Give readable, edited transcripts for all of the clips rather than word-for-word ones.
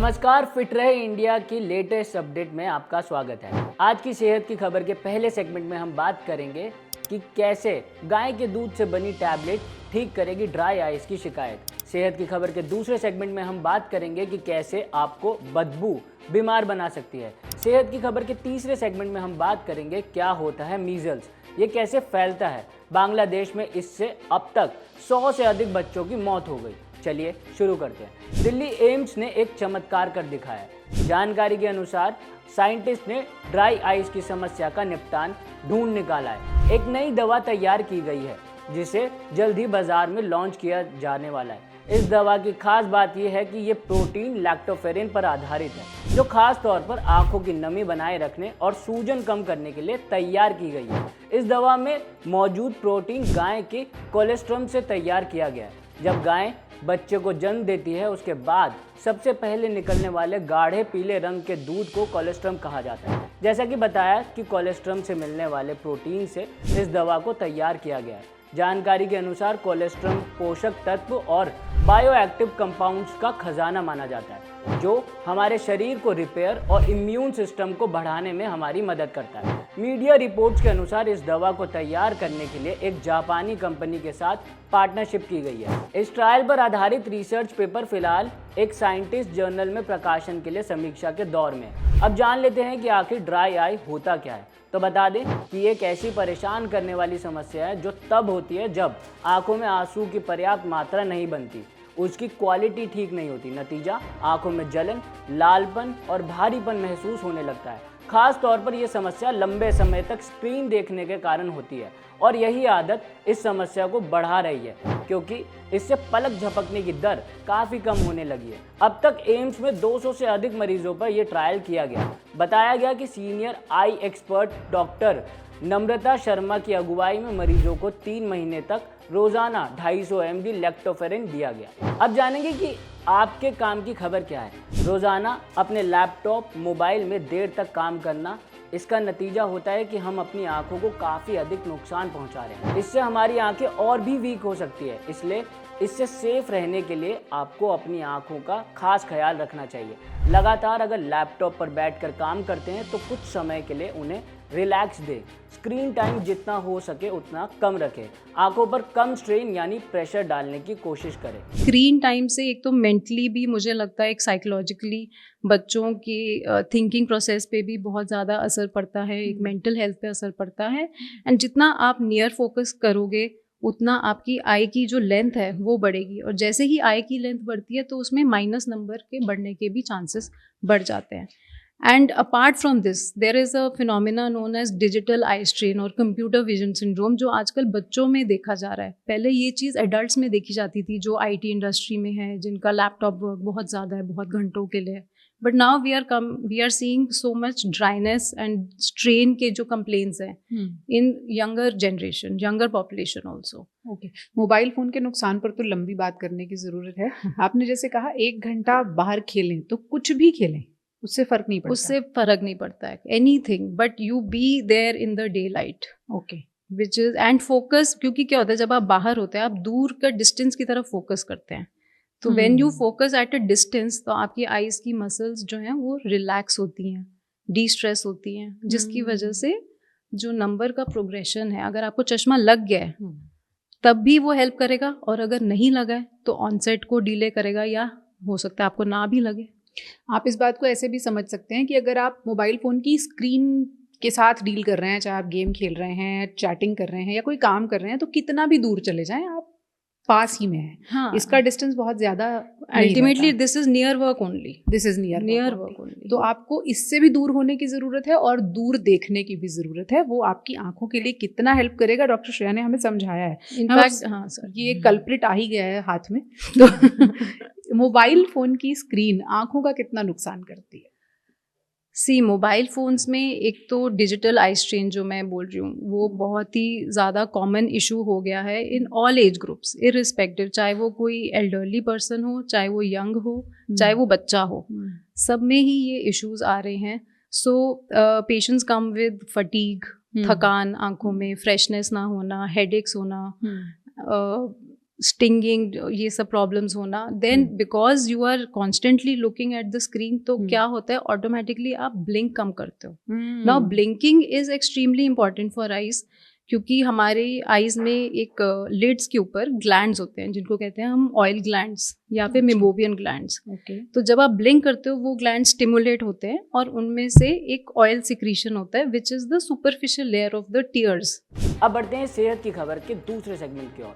नमस्कार, फिट रहे इंडिया की लेटेस्ट अपडेट में आपका स्वागत है। आज की सेहत की खबर के पहले सेगमेंट में हम बात करेंगे कि कैसे गाय के दूध से बनी टैबलेट ठीक करेगी ड्राई आइज की शिकायत। सेहत की खबर के दूसरे सेगमेंट में हम बात करेंगे कि कैसे आपको बदबू बीमार बना सकती है। सेहत की खबर के तीसरे सेगमेंट में हम बात करेंगे क्या होता है मीजल्स, ये कैसे फैलता है। बांग्लादेश में इससे अब तक 100 से अधिक बच्चों की मौत हो गई। चलिए शुरू करते हैं। दिल्ली एम्स ने एक चमत्कार कर दिखाया। जानकारी के अनुसार साइंटिस्ट ने ड्राई आइज की समस्या का निपटान ढूंढ निकाला है। एक नई दवा तैयार की गई है जिसे जल्द ही बाजार में लॉन्च किया जाने वाला है। इस दवा की खास बात यह है कि ये प्रोटीन लैक्टोफेरिन पर आधारित है, जो खास तौर पर आंखों की नमी बनाए रखने और सूजन कम करने के लिए तैयार की गई है। इस दवा में मौजूद प्रोटीन गाय के कोलेस्ट्रॉल से तैयार किया गया है। जब गाय बच्चे को जन्म देती है, उसके बाद सबसे पहले निकलने वाले गाढ़े पीले रंग के दूध को कोलेस्ट्रॉल कहा जाता है। जैसा कि बताया कि कोलेस्ट्रॉल से मिलने वाले प्रोटीन से इस दवा को तैयार किया गया है। जानकारी के अनुसार कोलेस्ट्रॉल पोषक तत्व और बायोएक्टिव कंपाउंड्स का खजाना माना जाता है, जो हमारे शरीर को रिपेयर और इम्यून सिस्टम को बढ़ाने में हमारी मदद करता है। मीडिया रिपोर्ट्स के अनुसार इस दवा को तैयार करने के लिए एक जापानी कंपनी के साथ पार्टनरशिप की गई है। इस ट्रायल पर आधारित रिसर्च पेपर फिलहाल एक साइंटिस्ट जर्नल में प्रकाशन के लिए समीक्षा के दौर में। अब जान लेते हैं कि आखिर ड्राई आई होता क्या है। तो बता दें कि ये एक ऐसी परेशान करने वाली समस्या है जो तब होती है जब आंखों में आंसू की पर्याप्त मात्रा नहीं बनती, उसकी क्वालिटी ठीक नहीं होती। नतीजा आंखों में जलन, लालपन और भारीपन महसूस होने लगता है। खास तौर पर यह समस्या लंबे समय तक स्क्रीन देखने के कारण होती है और यही आदत इस समस्या को बढ़ा रही है, क्योंकि इससे पलक झपकने की दर काफ़ी कम होने लगी है। अब तक एम्स में 200 से अधिक मरीजों पर यह ट्रायल किया गया। बताया गया कि सीनियर आई एक्सपर्ट डॉक्टर नम्रता शर्मा की अगुवाई में मरीजों को 3 महीने तक रोजाना 250 mg लैक्टोफेरिन दिया गया। अब जानेंगे कि आपके काम की खबर क्या है। रोजाना अपने लैपटॉप, मोबाइल में देर तक काम करना, इसका नतीजा होता है कि हम अपनी आंखों को काफ़ी अधिक नुकसान पहुंचा रहे हैं। इससे हमारी आंखें और भी वीक हो सकती है। इसलिए इससे सेफ रहने के लिए आपको अपनी आंखों का खास ख्याल रखना चाहिए। लगातार अगर लैपटॉप पर बैठकर काम करते हैं तो कुछ समय के लिए उन्हें रिलैक्स दें। स्क्रीन टाइम जितना हो सके उतना कम रखें। आंखों पर कम स्ट्रेन यानी प्रेशर डालने की कोशिश करें। स्क्रीन टाइम से एक तो मेंटली भी मुझे लगता है, एक साइकोलॉजिकली बच्चों की थिंकिंग प्रोसेस पे भी बहुत ज़्यादा असर पड़ता है, एक मेंटल हेल्थ पे असर पड़ता है। एंड जितना आप नियर फोकस करोगे उतना आपकी आई की जो लेंथ है वो बढ़ेगी, और जैसे ही आई की लेंथ बढ़ती है तो उसमें माइनस नंबर के बढ़ने के भी चांसेस बढ़ जाते हैं। And apart from this there is a phenomena known as digital eye strain और कंप्यूटर विजन सिंड्रोम, जो आजकल बच्चों में देखा जा रहा है। पहले ये चीज़ एडल्ट्स में देखी जाती थी, जो आईटी इंडस्ट्री में है, जिनका लैपटॉप वर्क बहुत ज़्यादा है, बहुत घंटों के लिए। But now we are seeing so much dryness and strain के जो कंप्लेन्स हैं in younger generation, younger population also. Okay, mobile phone के नुकसान पर तो लंबी बात करने की ज़रूरत है। आपने जैसे कहा 1 घंटा बाहर खेलें तो कुछ भी खेलें, उससे फ़र्क नहीं पड़ता। उससे फ़र्क नहीं पड़ता है anything, but you be there in the day light. Okay, which is and focus, क्योंकि क्या होता है जब आप बाहर होते हैं आप दूर का डिस्टेंस की तरफ फोकस करते हैं। तो when you focus at a distance तो आपकी आईज की मसल्स जो हैं वो रिलैक्स होती हैं, डी स्ट्रेस होती हैं, जिसकी वजह से जो नंबर का प्रोग्रेशन है, अगर आपको चश्मा लग गया है तब भी वो हेल्प करेगा, और अगर नहीं लगा है तो ऑनसेट को डिले करेगा, या हो सकता है आपको ना भी लगे। आप इस बात को ऐसे भी समझ सकते हैं कि अगर आप मोबाइल फ़ोन की स्क्रीन के साथ डील कर रहे हैं, चाहे आप गेम खेल रहे हैं, चैटिंग कर रहे हैं या कोई काम कर रहे हैं, तो कितना भी दूर चले जाएं आप पास ही में है। हाँ, इसका डिस्टेंस बहुत ज़्यादा ultimately this is near work only, this is near work only. तो आपको इससे भी दूर होने की ज़रूरत है और दूर देखने की भी ज़रूरत है। वो आपकी आंखों के लिए कितना हेल्प करेगा, डॉक्टर श्रेया ने हमें समझाया है। इनफैक्ट हाँ सर, ये कल्प्रिट आ ही गया है हाथ में। तो मोबाइल फ़ोन की स्क्रीन आंखों का कितना नुकसान करती है? सी मोबाइल फ़ोन्स में एक तो डिजिटल आई स्ट्रेन जो मैं बोल रही हूँ वो बहुत ही ज़्यादा कॉमन इशू हो गया है in all age groups, irrespective, चाहे वो कोई एल्डरली पर्सन हो, चाहे वो यंग हो, चाहे वो बच्चा हो, सब में ही ये इश्यूज आ रहे हैं। सो पेशेंट्स कम विद फटीग, थकान आंखों में, फ्रेशनेस ना होना, हेडेक्स होना, स्टिंगिंग, ये सब प्रॉब्लम्स होना, then because you are constantly looking at the screen, तो क्या होता है ऑटोमेटिकली आप ब्लिंक कम करते हो. Now blinking is extremely important for eyes, क्योंकि हमारे आईज में एक लिड्स के ऊपर ग्लैंड्स होते हैं जिनको कहते हैं हम ऑयल ग्लैंड्स या फिर मेमोबियन ग्लैंड्स. तो जब आप ब्लिंक करते हो वो ग्लैंड स्टिमुलेट होते हैं और उनमें से एक ऑयल सिक्रीशन होता है which is the superficial layer of the tears. अब बढ़ते हैं सेहत की खबर के दूसरे सेगमेंट की ओर.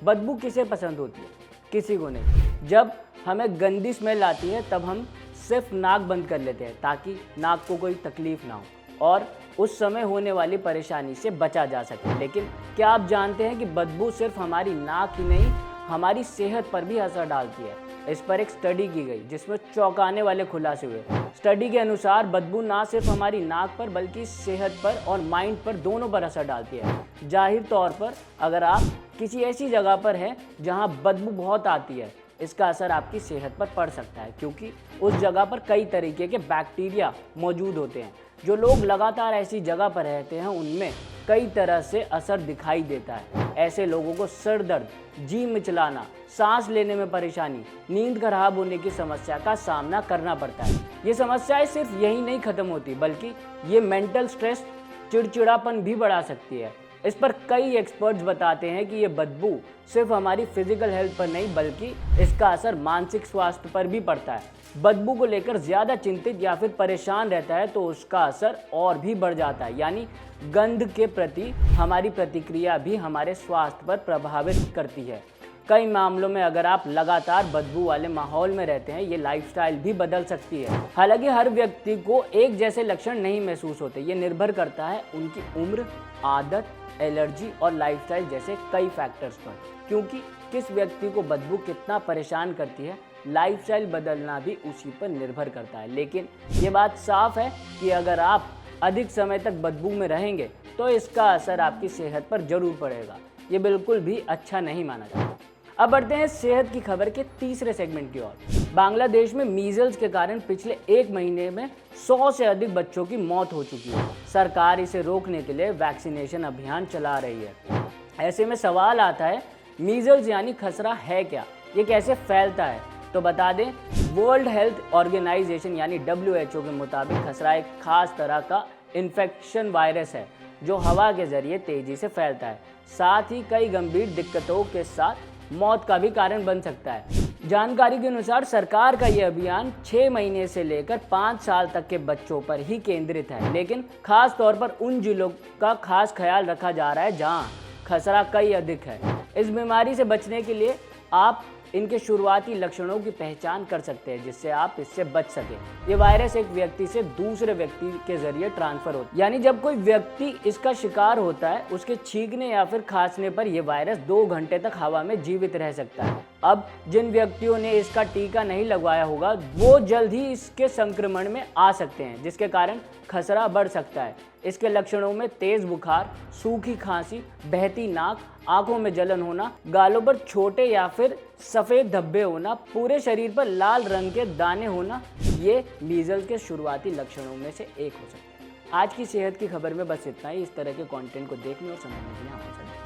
बदबू किसे पसंद होती है? किसी को नहीं. जब हमें गंदी स्मेल आती है तब हम सिर्फ नाक बंद कर लेते हैं ताकि नाक को कोई तकलीफ ना हो और उस समय होने वाली परेशानी से बचा जा सके. लेकिन क्या आप जानते हैं कि बदबू सिर्फ हमारी नाक ही नहीं हमारी सेहत पर भी असर डालती है? इस पर एक स्टडी की गई जिसमें चौंकाने वाले खुलासे हुए. स्टडी के अनुसार बदबू ना सिर्फ हमारी नाक पर बल्कि सेहत पर और माइंड पर दोनों पर असर डालती है. जाहिर तौर पर अगर आप किसी ऐसी जगह पर हैं जहां बदबू बहुत आती है, इसका असर आपकी सेहत पर पड़ सकता है क्योंकि उस जगह पर कई तरीके के बैक्टीरिया मौजूद होते हैं. जो लोग लगातार ऐसी जगह पर रहते हैं उनमें कई तरह से असर दिखाई देता है. ऐसे लोगों को सर दर्द, जी मिचलाना, सांस लेने में परेशानी, नींद खराब होने की समस्या का सामना करना पड़ता है. ये समस्याएं सिर्फ यही नहीं खत्म होती बल्कि ये मेंटल स्ट्रेस, चिड़चिड़ापन भी बढ़ा सकती है. इस पर कई एक्सपर्ट्स बताते हैं कि ये बदबू सिर्फ हमारी फिजिकल हेल्थ पर नहीं बल्कि इसका असर मानसिक स्वास्थ्य पर भी पड़ता है. बदबू को लेकर ज़्यादा चिंतित या फिर परेशान रहता है तो उसका असर और भी बढ़ जाता है. यानी गंध के प्रति हमारी प्रतिक्रिया भी हमारे स्वास्थ्य पर प्रभावित करती है. कई मामलों में अगर आप लगातार बदबू वाले माहौल में रहते हैं ये लाइफस्टाइल भी बदल सकती है. हालांकि हर व्यक्ति को एक जैसे लक्षण नहीं महसूस होते. ये निर्भर करता है उनकी उम्र, आदत, एलर्जी और लाइफस्टाइल जैसे कई फैक्टर्स पर. क्योंकि किस व्यक्ति को बदबू कितना परेशान करती है, लाइफस्टाइल बदलना भी उसी पर निर्भर करता है. लेकिन ये बात साफ है कि अगर आप अधिक समय तक बदबू में रहेंगे तो इसका असर आपकी सेहत पर जरूर पड़ेगा. ये बिल्कुल भी अच्छा नहीं माना जाता. अब बढ़ते हैं सेहत की खबर के तीसरे सेगमेंट की ओर. बांग्लादेश में मीजल्स के कारण पिछले एक महीने में 100 से अधिक बच्चों की मौत हो चुकी है. सरकार इसे रोकने के लिए वैक्सीनेशन अभियान चला रही है. ऐसे में सवाल आता है मीजल्स यानी खसरा है क्या, ये कैसे फैलता है? तो बता दें वर्ल्ड हेल्थ ऑर्गेनाइजेशन यानी WHO के मुताबिक खसरा एक खास तरह का इन्फेक्शन वायरस है जो हवा के जरिए तेजी से फैलता है. साथ ही कई गंभीर दिक्कतों के साथ मौत का भी कारण बन सकता है. जानकारी के अनुसार सरकार का ये अभियान 6 महीने से लेकर 5 साल तक के बच्चों पर ही केंद्रित है. लेकिन खास तौर पर उन जिलों का खास ख्याल रखा जा रहा है जहां खसरा कई अधिक है. इस बीमारी से बचने के लिए आप इनके शुरुआती लक्षणों की पहचान कर सकते हैं जिससे आप इससे बच सकें. ये वायरस एक व्यक्ति से दूसरे व्यक्ति के जरिए ट्रांसफर होता है. यानी जब कोई व्यक्ति इसका शिकार होता है उसके छींकने या फिर खांसने पर यह वायरस 2 घंटे तक हवा में जीवित रह सकता है. अब जिन व्यक्तियों ने इसका टीका नहीं लगवाया होगा वो जल्द ही इसके संक्रमण में आ सकते हैं जिसके कारण खसरा बढ़ सकता है. इसके लक्षणों में तेज बुखार, सूखी खांसी, बहती नाक, आंखों में जलन होना, गालों पर छोटे या फिर सफ़ेद धब्बे होना, पूरे शरीर पर लाल रंग के दाने होना, ये मीजल्स के शुरुआती लक्षणों में से एक हो सकते हैं. आज की सेहत की खबर में बस इतना ही. इस तरह के कंटेंट को देखने और समझने के लिए हमारे साथ